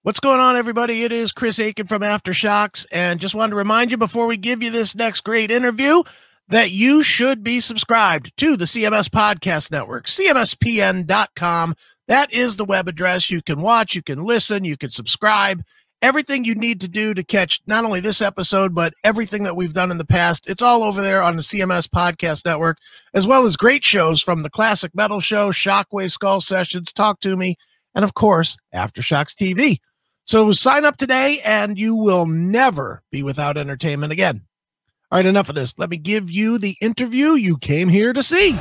What's going on, everybody? It is Chris Aiken from Aftershocks, and just wanted to remind you before we give you this next great interview that you should be subscribed to the CMS Podcast Network, cmspn.com. That is the web address. You can watch, you can listen, you can subscribe. Everything you need to do to catch not only this episode, but everything that we've done in the past. It's all over there on the CMS Podcast Network, as well as great shows from the Classic Metal Show, Shockwave Skull Sessions, Talk to Me, and of course, Aftershocks TV. So sign up today and you will never be without entertainment again. All right, enough of this. Let me give you the interview you came here to see.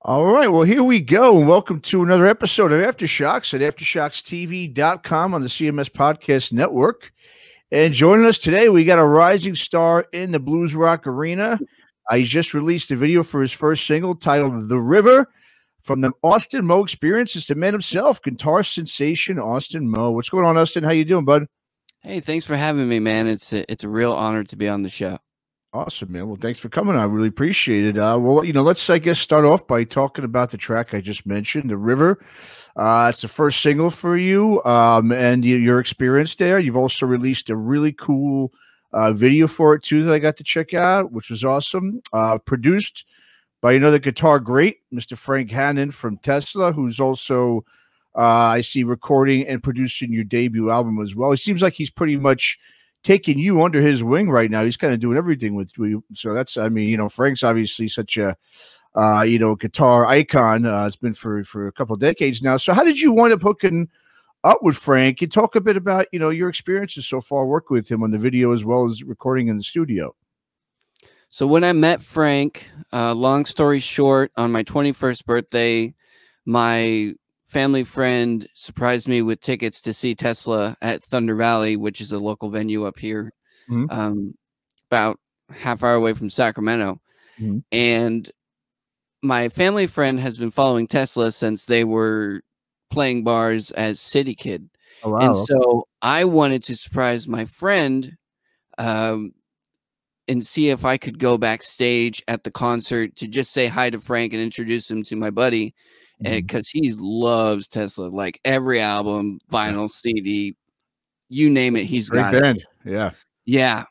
All right, well, here we go. Welcome to another episode of Aftershocks at aftershockstv.com on the CMS Podcast Network. And joining us today, we got a rising star in the blues rock arena. He's just released a video for his first single titled The River. From the Austin Moe Experience, it's the man himself, guitar sensation Austin Moe. What's going on, Austin? How you doing, bud? Hey, thanks for having me, man. It's a real honor to be on the show. Awesome, man. Well, thanks for coming. I really appreciate it. Well, let's, I guess, start off by talking about the track I just mentioned, The River. It's the first single for you and your experience there. You've also released a really cool video for it, too, that I got to check out, which was awesome. Produced by another guitar great, Mr. Frank Hannon from Tesla, who's also, I see, recording and producing your debut album as well. It seems like he's pretty much taking you under his wing right now. He's kind of doing everything with you. So that's, I mean, Frank's obviously such a, guitar icon. It's been for a couple of decades now. So how did you wind up hooking up with Frank? And talk a bit about, your experiences so far working with him on the video as well as recording in the studio. So when I met Frank, long story short, on my 21st birthday, my family friend surprised me with tickets to see Tesla at Thunder Valley, which is a local venue up here, about half hour away from Sacramento. And my family friend has been following Tesla since they were playing bars as City Kid. Oh, wow. And so I wanted to surprise my friend and see if I could go backstage at the concert to just say hi to Frank and introduce him to my buddy. Because he loves Tesla, like every album, vinyl, CD, you name it, he's got it. Yeah.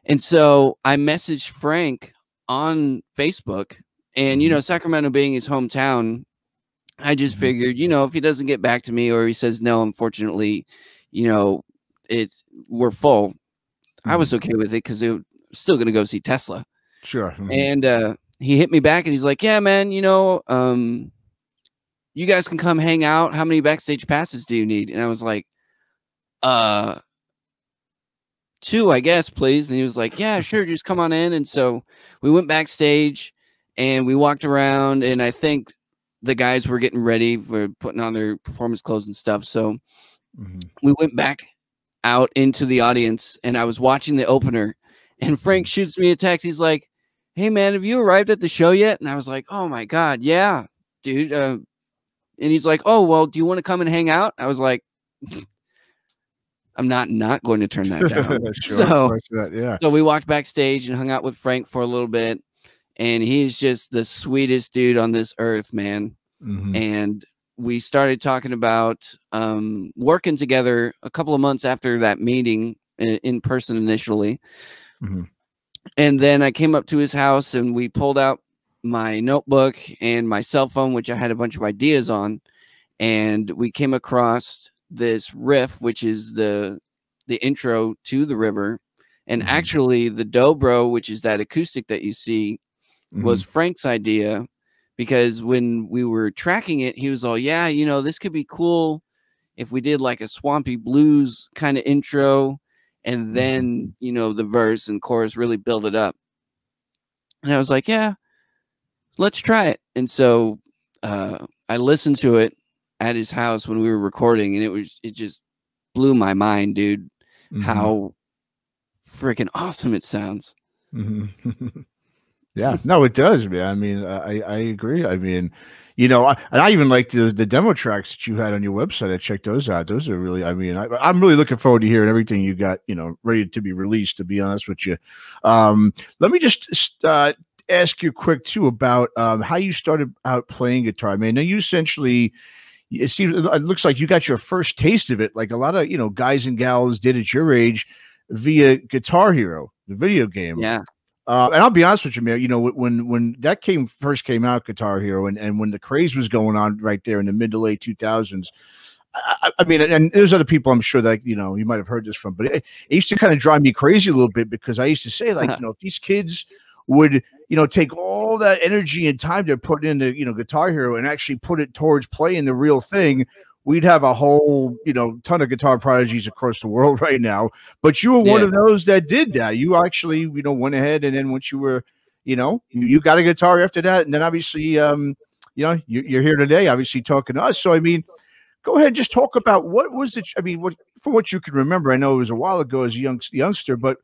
And so I messaged Frank on Facebook, and Sacramento being his hometown, I just figured, if he doesn't get back to me or he says no, unfortunately, we're full. I was okay with it because they're still gonna go see Tesla. Sure. And he hit me back and he's like, yeah, man, you guys can come hang out. How many backstage passes do you need? And I was like, 2, I guess, please. And he was like, yeah, sure. Just come on in. And so we went backstage and we walked around, and I think the guys were getting ready for putting on their performance clothes and stuff. So we went back out into the audience, and I was watching the opener, and Frank shoots me a text. He's like, hey man, have you arrived at the show yet? And I was like, oh my God. Yeah, dude. And he's like, oh, well, do you want to come and hang out? I was like, I'm not going to turn that down. Sure, so we walked backstage and hung out with Frank for a little bit. And he's just the sweetest dude on this earth, man. And we started talking about working together a couple of months after that meeting in person initially. And then I came up to his house and we pulled out my notebook and my cell phone, which I had a bunch of ideas on, and we came across this riff, which is the intro to The River. And actually the dobro, which is that acoustic that you see, was Frank's idea, because when we were tracking it, he was all, yeah, this could be cool if we did like a swampy blues kind of intro, and then the verse and chorus really build it up. And I was like, yeah, let's try it. And so I listened to it at his house when we were recording, and it just blew my mind, dude, how freaking awesome it sounds. Yeah, no, it does, man. I mean, I agree. I mean, and I even like the demo tracks that you had on your website. I checked those out. Those are really, I mean, I'm really looking forward to hearing everything you got, ready to be released. To be honest with you, let me just ask you quick too about how you started out playing guitar. I mean, now you essentially. It looks like you got your first taste of it, like a lot of guys and gals did at your age, via Guitar Hero, the video game. Yeah. And I'll be honest with you, man. When that first came out, Guitar Hero, and when the craze was going on right there in the mid to late 2000s, I mean, and there's other people I'm sure that you might have heard this from, but it used to kind of drive me crazy a little bit because I used to say, like, if these kids would take all that energy and time they're putting into Guitar Hero and actually put it towards playing the real thing, we'd have a whole ton of guitar prodigies across the world right now. But you were one of those that did that. You actually went ahead, and then once you were you got a guitar after that, and then obviously you're here today, obviously talking to us. So I mean, go ahead and just talk about what was it. I mean, from what you can remember, I know it was a while ago as a youngster, but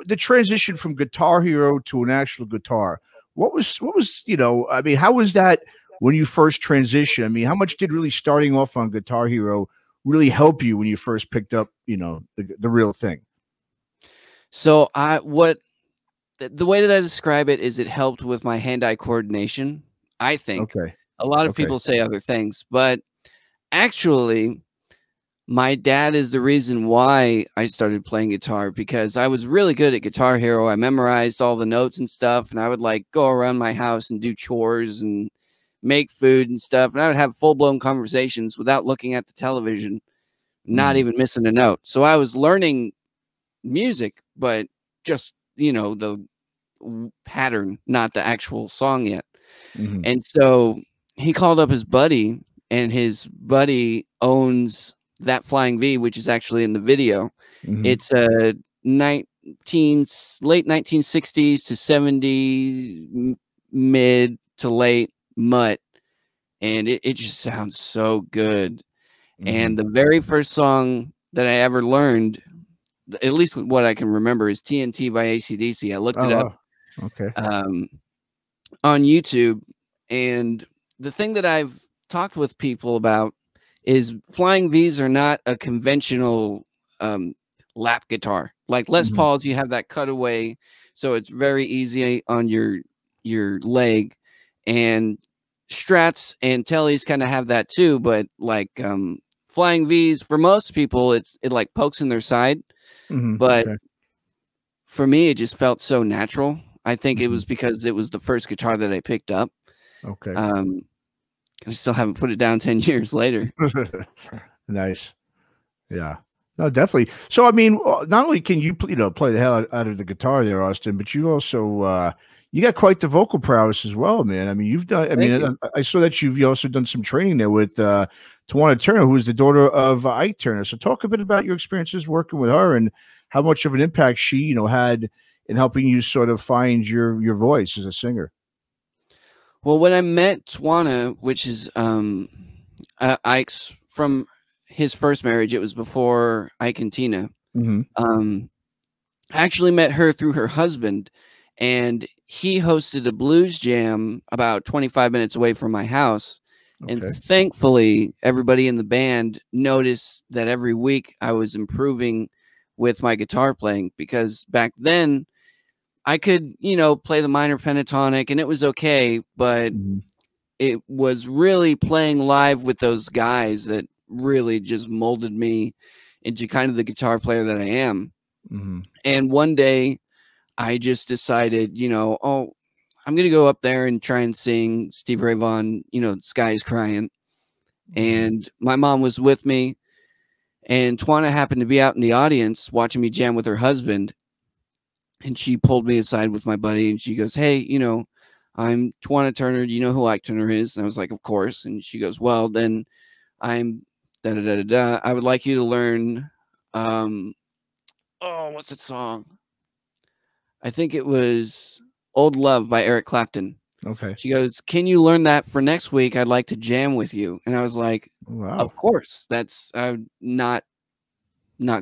the transition from Guitar Hero to an actual guitar, what was I mean, how was that when you first transitioned? I mean, how much did really starting off on Guitar Hero really help you when you first picked up the real thing? So the way that I describe it is it helped with my hand-eye coordination, I think. Okay. A lot of people say other things, but actually my dad is the reason why I started playing guitar, because I was really good at Guitar Hero. I memorized all the notes and stuff, and I would like go around my house and do chores and make food and stuff. And I would have full-blown conversations without looking at the television, not even missing a note. So I was learning music, but just, the pattern, not the actual song yet. And so he called up his buddy, and his buddy owns That Flying V, which is actually in the video. It's a late 1960s to 70 mid to late mutt, and it just sounds so good. And the very first song that I ever learned, at least what I can remember, is TNT by AC/DC. I looked it up on YouTube, and the thing that I've talked with people about is Flying V's are not a conventional lap guitar. Like Les Paul's, you have that cutaway, so it's very easy on your leg, and Strats and Tellys kind of have that too, but like Flying V's, for most people, it like pokes in their side, but for me, it just felt so natural. I think it was because it was the first guitar that I picked up. I still haven't put it down 10 years later. Nice. Yeah. No, definitely. So, I mean, not only can you play the hell out of the guitar there, Austin, but you also you got quite the vocal prowess as well, man. I mean, you've done. I saw that you've also done some training there with Tawana Turner, who is the daughter of Ike Turner. So, talk a bit about your experiences working with her and how much of an impact she, had in helping you sort of find your voice as a singer. Well, when I met Tawana, which is Ike's from his first marriage, it was before Ike and Tina. I actually met her through her husband, and he hosted a blues jam about 25 minutes away from my house. And thankfully, everybody in the band noticed that every week I was improving with my guitar playing, because back then I could, play the minor pentatonic and it was okay, but it was really playing live with those guys that really just molded me into kind of the guitar player that I am. And one day I just decided, oh, I'm going to go up there and try and sing Stevie Ray Vaughan, The Sky Is Crying. And my mom was with me, and Tawana happened to be out in the audience watching me jam with her husband. And she pulled me aside with my buddy, and she goes, "Hey, I'm Tawana Turner. Do you know who Ike Turner is?" And I was like, "Of course." And she goes, "Well, then I'm da da da da da. I would like you to learn, what's that song? I think it was Old Love by Eric Clapton." She goes, "Can you learn that for next week? I'd like to jam with you." And I was like, "Wow, of course. I'm not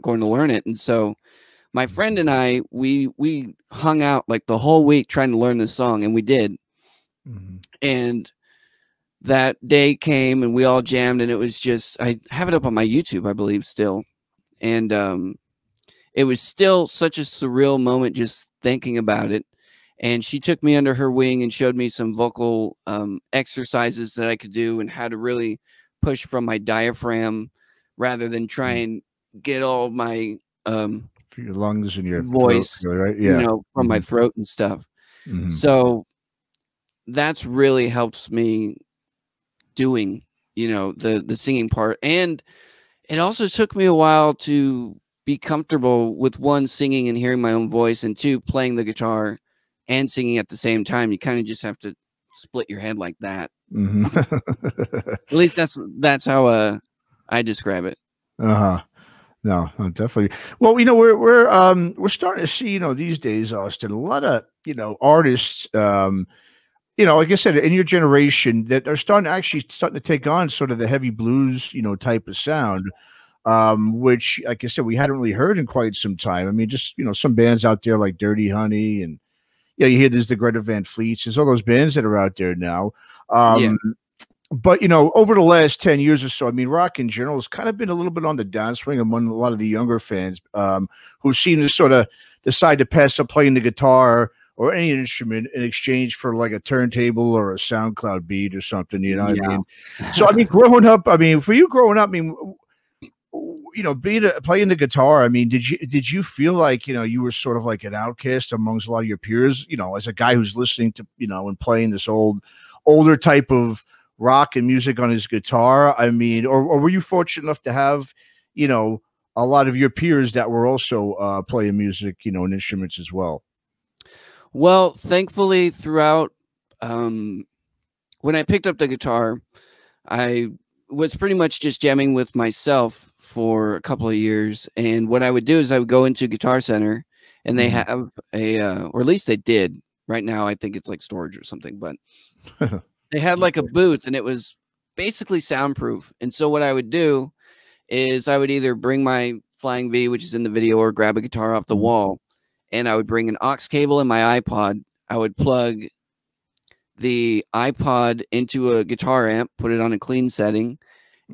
going to learn it." And so my friend and I, we hung out like the whole week trying to learn this song, and we did. And that day came and we all jammed, and it was just, I have it up on my YouTube, I believe, still. And it was still such a surreal moment just thinking about it. And she took me under her wing and showed me some vocal exercises that I could do and how to really push from my diaphragm rather than try and get all my for your lungs and your voice, throat, right? Yeah. you know, from my throat and stuff. So that's really helped me doing, you know, the singing part. And it also took me a while to be comfortable with, one, singing and hearing my own voice, and two, playing the guitar and singing at the same time. You kind of just have to split your head like that. At least that's how I describe it. No, definitely. Well, you know, we're starting to see, you know, these days, Austin, a lot of, you know, artists, you know, like I said, in your generation that are starting to take on sort of the heavy blues, you know, type of sound, which, like I said, we hadn't really heard in quite some time. I mean, just, you know, some bands out there like Dirty Honey, and yeah, you hear there's the Greta Van Fleets, there's all those bands that are out there now. But, you know, over the last 10 years or so, I mean, rock in general has kind of been a little bit on the downswing among a lot of the younger fans, who seem to sort of decide to pass up playing the guitar or any instrument in exchange for like a turntable or a SoundCloud beat or something, you know what I mean? So, I mean, growing up, I mean, for you growing up, I mean, you know, playing the guitar, I mean, did you feel like, you know, you were sort of like an outcast amongst a lot of your peers, you know, as a guy who's listening to, you know, and playing this older type of rock and music on his guitar? I mean, or were you fortunate enough to have, you know, a lot of your peers that were also playing music, you know, and instruments as well? Well, thankfully, throughout, when I picked up the guitar, I was pretty much just jamming with myself for a couple of years. And what I would do is I would go into Guitar Center, and they have a, or at least they did. Right now, I think it's like storage or something, but they had like a booth, and it was basically soundproof. And so what I would do is I would either bring my Flying V, which is in the video, or grab a guitar off the wall, and I would bring an aux cable in my iPod. I would plug the iPod into a guitar amp, put it on a clean setting,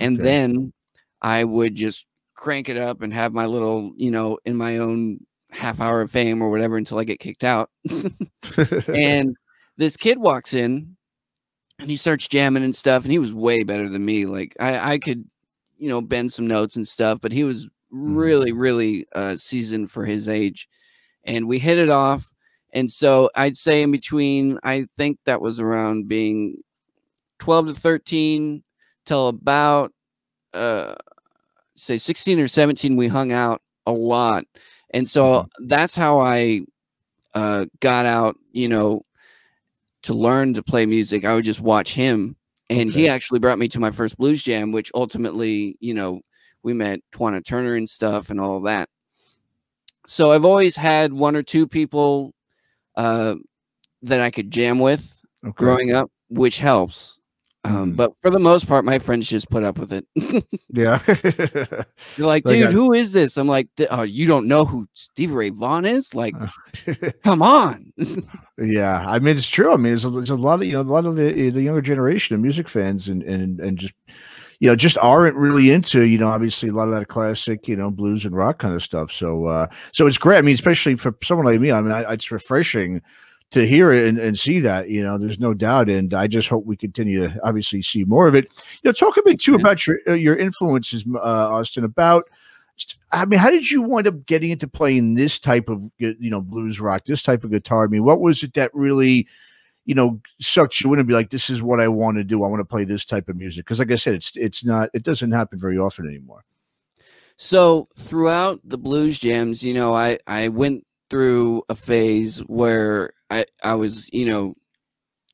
and then I would just crank it up and have my little, you know, in my own half hour of fame or whatever until I get kicked out. And this kid walks in, and he starts jamming and stuff, and he was way better than me. Like I could, you know, bend some notes and stuff, but he was really, really seasoned for his age. And we hit it off. And so I'd say in between, I think that was around being 12 to 13 till about, say 16 or 17, we hung out a lot. And so that's how I got out, you know, to learn to play music. I would just watch him. And he actually brought me to my first blues jam, which ultimately, you know, we met Twana Turner and stuff and all of that. So I've always had one or two people that I could jam with growing up, which helps. But for the most part, my friends just put up with it. Yeah. They're like, dude, who is this? I'm like, oh, you don't know who Stevie Ray Vaughan is? Like, come on. Yeah, I mean, it's true. I mean, there's a lot of, you know, a lot of the younger generation of music fans and just, you know, just aren't really into, you know, obviously a lot of that classic, you know, blues and rock kind of stuff. So, so it's great. I mean, especially for someone like me, I mean, it's refreshing to hear it and see that, you know, there's no doubt. And I just hope we continue to obviously see more of it. You know, talk a bit too about your influences, Austin, about, I mean, how did you wind up getting into playing this type of, you know, blues rock, this type of guitar? I mean, what was it that really, you know, sucked you in and be like, this is what I want to do. I want to play this type of music. Because like I said, it doesn't happen very often anymore. So throughout the blues jams, you know, I went through a phase where I was, you know,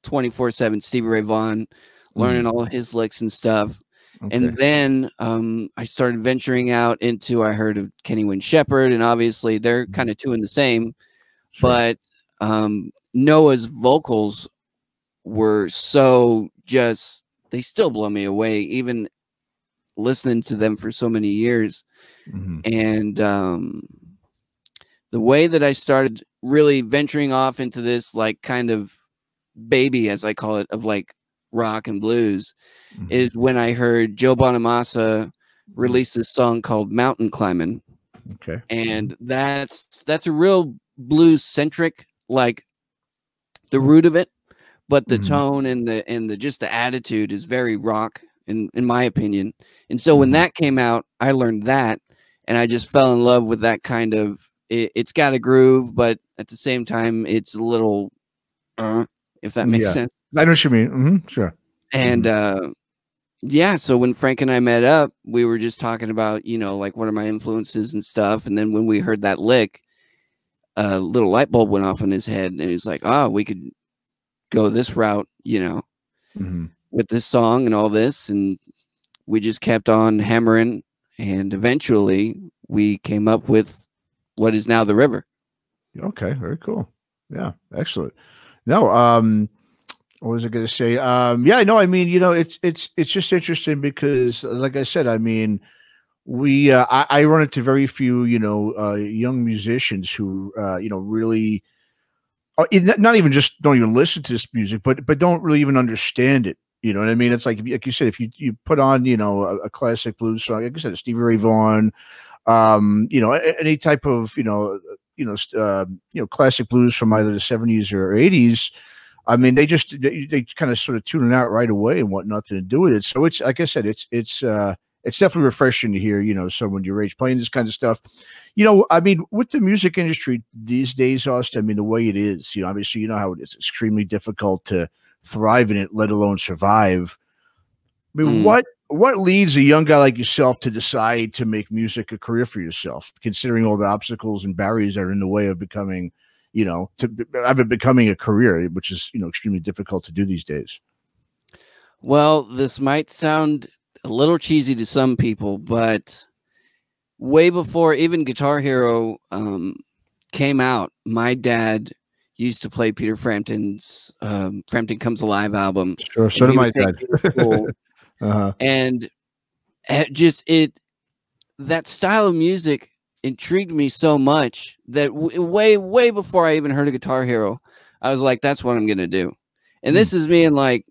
24/7 Stevie Ray Vaughan, learning all his licks and stuff. And then I started venturing out into, I heard of Kenny Wynn Shepherd, and obviously they're kind of two in the same. But Noah's vocals were so just, they still blow me away, even listening to them for so many years. And the way that I started really venturing off into this like kind of baby, as I call it, of like rock and blues is when I heard Joe Bonamassa release this song called Mountain Climbing. Okay. And that's a real blues centric, like the root of it, but the tone and the just the attitude is very rock in my opinion. And so when that came out, I learned that, and I just fell in love with that kind of it's got a groove, but at the same time it's a little if that makes sense. I know what you mean. Sure. And yeah, so when Frank and I met up, we were just talking about, you know, like what are my influences and stuff. And then when we heard that lick, a little light bulb went off in his head, and he was like, oh, we could go this route, you know, with this song and all this. And we just kept on hammering, and eventually we came up with what is now The River. Okay, very cool. Yeah, excellent. No, what was I going to say? Yeah, no, I mean, you know, it's just interesting because, like I said, I mean, I run into very few, you know, young musicians who, you know, really, not even just don't even listen to this music, but don't really even understand it. You know what I mean? It's like, like you said, if you put on, you know, a classic blues song, like I said, Stevie Ray Vaughan, you know, any type of, you know, classic blues from either the 70s or 80s. I mean, they kind of sort of tune it out right away and want nothing to do with it. So it's, like I said, it's definitely refreshing to hear, you know, someone your age playing this kind of stuff. You know, I mean, with the music industry these days, Austin, I mean, the way it is, you know, obviously, you know how it's extremely difficult to thrive in it, let alone survive. I mean, what leads a young guy like yourself to decide to make music a career for yourself, considering all the obstacles and barriers that are in the way of becoming, you know, becoming a career, which is, you know, extremely difficult to do these days? Well, this might sound a little cheesy to some people, but way before even Guitar Hero came out, my dad used to play Peter Frampton's Frampton Comes Alive album. Sure, so did my dad. And just that style of music intrigued me so much that way before I even heard of Guitar Hero, I was like, that's what I'm gonna do. And this is me in like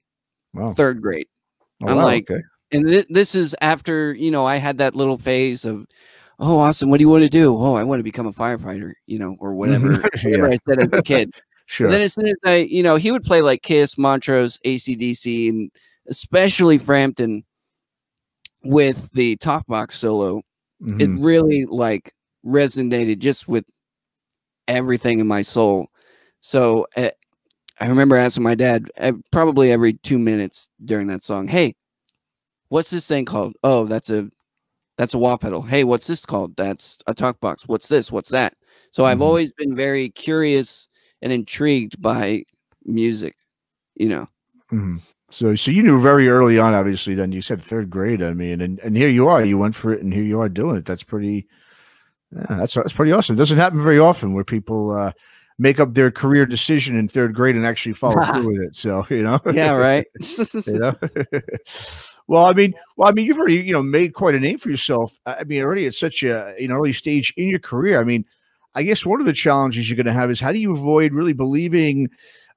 third grade. I'm like, okay. And this is after, you know, I had that little phase of, oh, awesome, what do you want to do? Oh, I want to become a firefighter, you know, or whatever. Whatever I said as a kid. Sure. And then as soon as I, you know, he would play like Kiss, Montrose, AC/DC, and especially Frampton with the talk box solo. It really like resonated just with everything in my soul. So I remember asking my dad probably every 2 minutes during that song, hey, what's this thing called? Oh, that's a wah pedal. Hey, what's this called? That's a talk box. What's this? What's that? So I've always been very curious and intrigued by music, you know. So you knew very early on, obviously. Then you said third grade. I mean, and here you are. You went for it, and here you are doing it. That's pretty. Yeah, that's pretty awesome. It doesn't happen very often where people make up their career decision in third grade and actually follow through with it. So, you know. Yeah. Right. You know. Well, I mean, you've already, you know, made quite a name for yourself. I mean, already at such an early stage in your career. I mean, I guess one of the challenges you're going to have is how do you avoid really believing,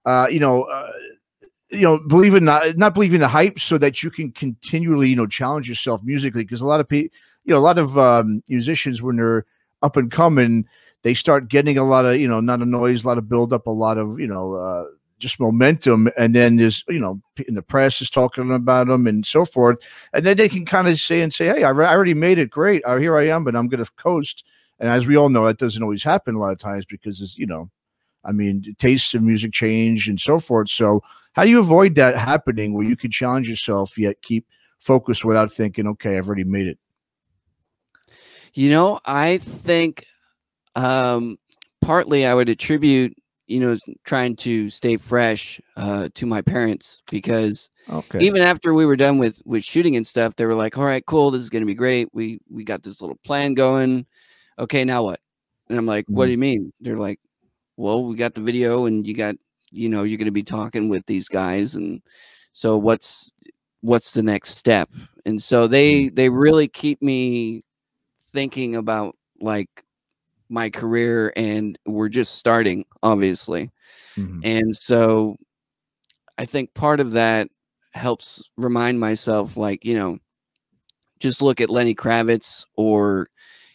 believing not believing the hype, so that you can continually, you know, challenge yourself musically. Because a lot of people, you know, a lot of musicians, when they're up and coming, they start getting a lot of, you know, not a noise, a lot of build up, a lot of, you know, just momentum, and then there's, you know, in the press is talking about them and so forth, and then they can kind of say, hey, I already made it, great, here I am, but I'm going to coast. And as we all know, that doesn't always happen a lot of times because, it's, you know, I mean, tastes of music change and so forth. So how do you avoid that happening where you can challenge yourself yet keep focused without thinking, okay, I've already made it? You know, I think partly I would attribute, you know, trying to stay fresh to my parents, because even after we were done with shooting and stuff, they were like, all right, cool, this is going to be great. We got this little plan going. Okay, now what? And I'm like, what do you mean? They're like, well, we got the video, and you got, you know, you're going to be talking with these guys. And so what's the next step? And so they really keep me thinking about like my career, and we're just starting, obviously. And so I think part of that helps remind myself, like, you know, just look at Lenny Kravitz, or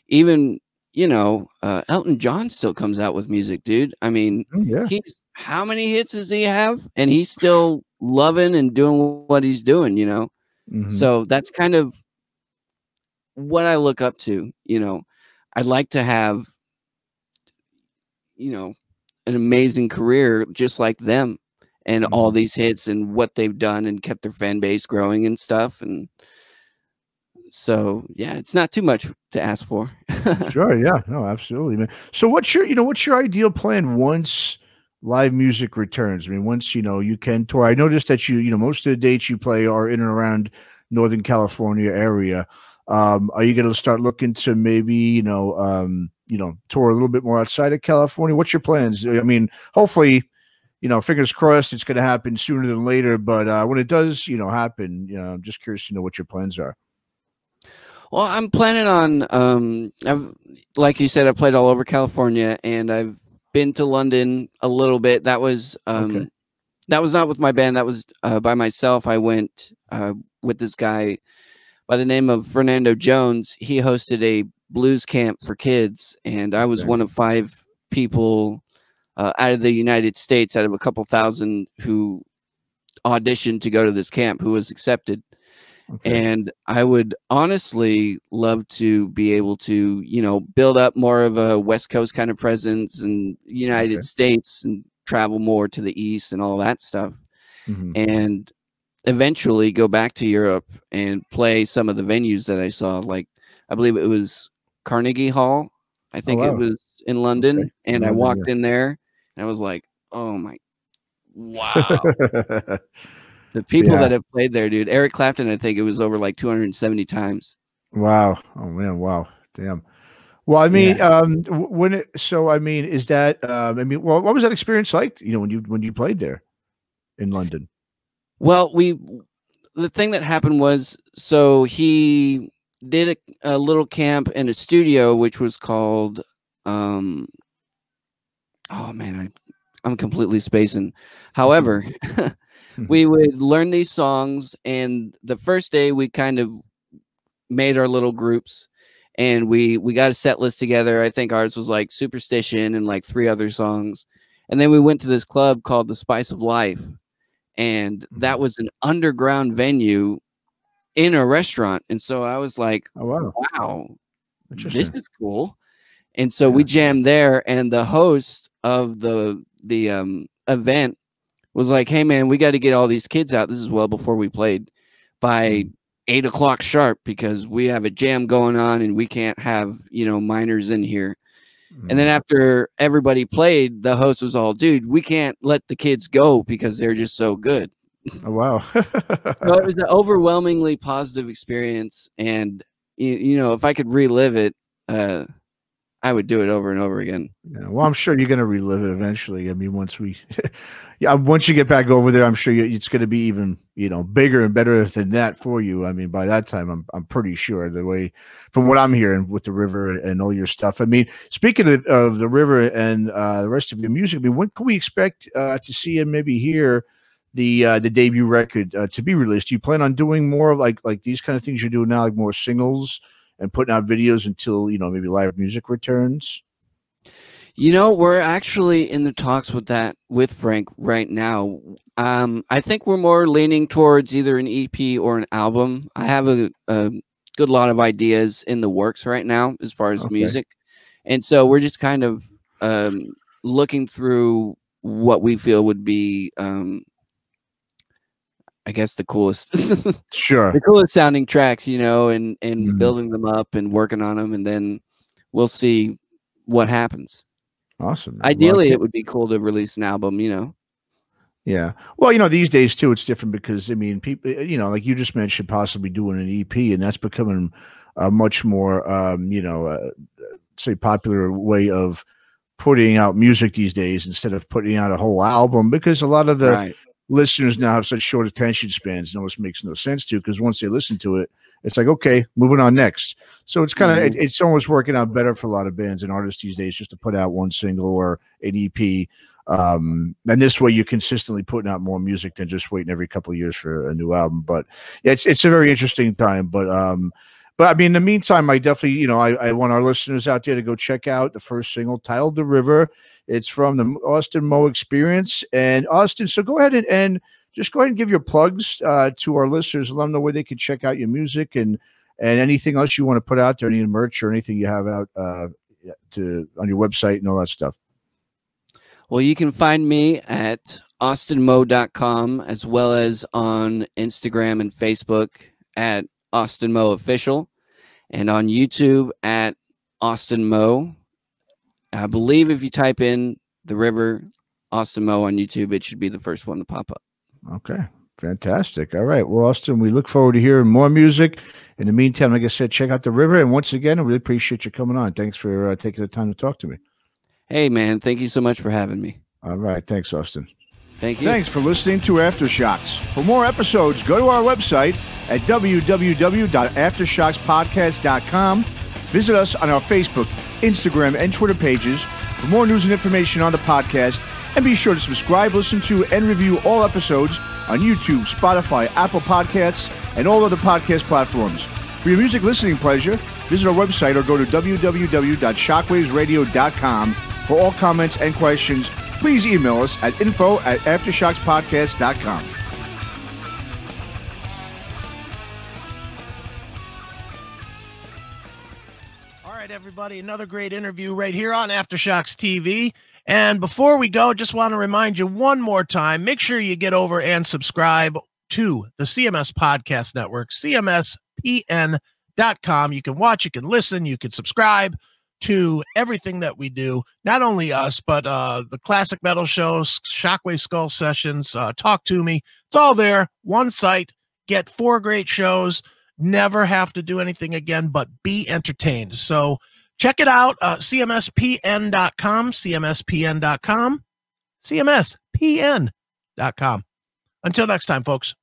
even, you know, Elton John still comes out with music, dude. I mean, Yeah. he's, how many hits does he have? And he's still loving and doing what he's doing, you know? So that's kind of what I look up to, you know. I'd like to have, you know, an amazing career just like them, and all these hits and what they've done and kept their fan base growing and stuff. And so, yeah, it's not too much to ask for. Sure. Yeah. No, absolutely, man. So what's your, what's your ideal plan once live music returns? I mean, once, you can tour. I noticed that most of the dates you play are in and around Northern California area. Are you going to start looking to maybe, tour a little bit more outside of California? What's your plans? I mean, hopefully, fingers crossed it's going to happen sooner than later. But when it does, happen, I'm just curious to know what your plans are. Well, I'm planning on, like you said, I played all over California, and I've been to London a little bit. That was, Okay. that was not with my band. That was by myself. I went with this guy by the name of Fernando Jones. He hosted a blues camp for kids, and I was one of 5 people out of the United States, out of a couple thousand who auditioned to go to this camp, who was accepted. Okay. And I would honestly love to be able to, build up more of a West Coast kind of presence in United States, and travel more to the East and all that stuff. And eventually go back to Europe and play some of the venues that I saw. Like, I believe it was Carnegie Hall. I think it was in London. And I walked in there and I was like, oh my, wow. The people that have played there, dude. Eric Clapton, I think it was over like 270 times. Wow. Oh man. Wow. Damn. Well, I mean, is that, well, what was that experience like, when you played there in London? Well, the thing that happened was, so he did a little camp in a studio, which was called, oh man, I'm completely spacing. However, we would learn these songs, and the first day we kind of made our little groups, and we got a set list together. I think ours was like Superstition and like 3 other songs. And then we went to this club called the Spice of Life, and that was an underground venue in a restaurant. And so I was like, oh, wow, this is cool. And so we jammed there, and the host of the event was like, hey man, we got to get all these kids out. This is well before we played, by 8 o'clock sharp, because we have a jam going on and we can't have, minors in here. And then after everybody played, the host was all, dude, we can't let the kids go because they're just so good. Oh, wow. So it was an overwhelmingly positive experience. And, if I could relive it, I would do it over and over again. Yeah, well, I'm sure you're going to relive it eventually. I mean, once you get back over there, I'm sure it's going to be even, bigger and better than that for you. I mean, by that time, I'm pretty sure, the way, from what I'm hearing with the river and all your stuff. I mean, speaking of the river and the rest of your music, I mean, when can we expect to see and maybe hear the debut record to be released? Do you plan on doing more like these kind of things you're doing now, like more singles and putting out videos until, maybe live music returns? We're actually in the talks with that with Frank right now. I think we're more leaning towards either an EP or an album. I have a good lot of ideas in the works right now as far as music. And so we're just kind of looking through what we feel would be, I guess, the coolest, sure, the coolest sounding tracks, and building them up and working on them, and then we'll see what happens. Awesome. Ideally, it would be cool to release an album, Yeah. Well, these days too, it's different because, I mean, people, like you just mentioned, possibly doing an EP, and that's becoming a much more, say, popular way of putting out music these days instead of putting out a whole album, because a lot of the listeners now have such short attention spans. It almost makes no sense to, because once they listen to it, it's like, okay, moving on next. So it's kind of it's almost working out better for a lot of bands and artists these days just to put out one single or an EP. And this way you're consistently putting out more music than just waiting every couple of years for a new album. But it's a very interesting time. But I mean, in the meantime, I definitely, you know, I want our listeners out there to go check out the first single titled The River. It's from the Austin Mo Experience. And Austin, so go ahead and just go ahead and give your plugs to our listeners. Let them know where they can check out your music and anything else you want to put out there, any merch or anything you have out on your website and all that stuff. Well, you can find me at austinmo.com as well as on Instagram and Facebook at Austin Mo Official, and on YouTube at Austin Mo. I believe if you type in The River Austin Mo on YouTube, it should be the first one to pop up. Okay, fantastic. All right. Well, Austin, we look forward to hearing more music. In the meantime, like I said, check out The River. And once again, I really appreciate you coming on. Thanks for taking the time to talk to me. Hey, man, thank you so much for having me. All right. Thanks, Austin. Thank you. Thanks for listening to Aftershocks. For more episodes, go to our website at www.aftershockspodcast.com. Visit us on our Facebook, Instagram, and Twitter pages for more news and information on the podcast. And be sure to subscribe, listen to, and review all episodes on YouTube, Spotify, Apple Podcasts, and all other podcast platforms. For your music listening pleasure, visit our website or go to www.shockwavesradio.com. For all comments and questions, please email us at info@aftershockspodcast.com. All right, everybody, another great interview right here on Aftershocks TV. And before we go, just want to remind you one more time, make sure you get over and subscribe to the CMS Podcast Network, cmspn.com. You can watch, you can listen, you can subscribe to everything that we do, not only us, but the classic metal shows, Shockwave Skull Sessions, Talk to Me. It's all there, one site, get 4 great shows, never have to do anything again but be entertained. So check it out, cmspn.com, cmspn.com, cmspn.com. Until next time, folks.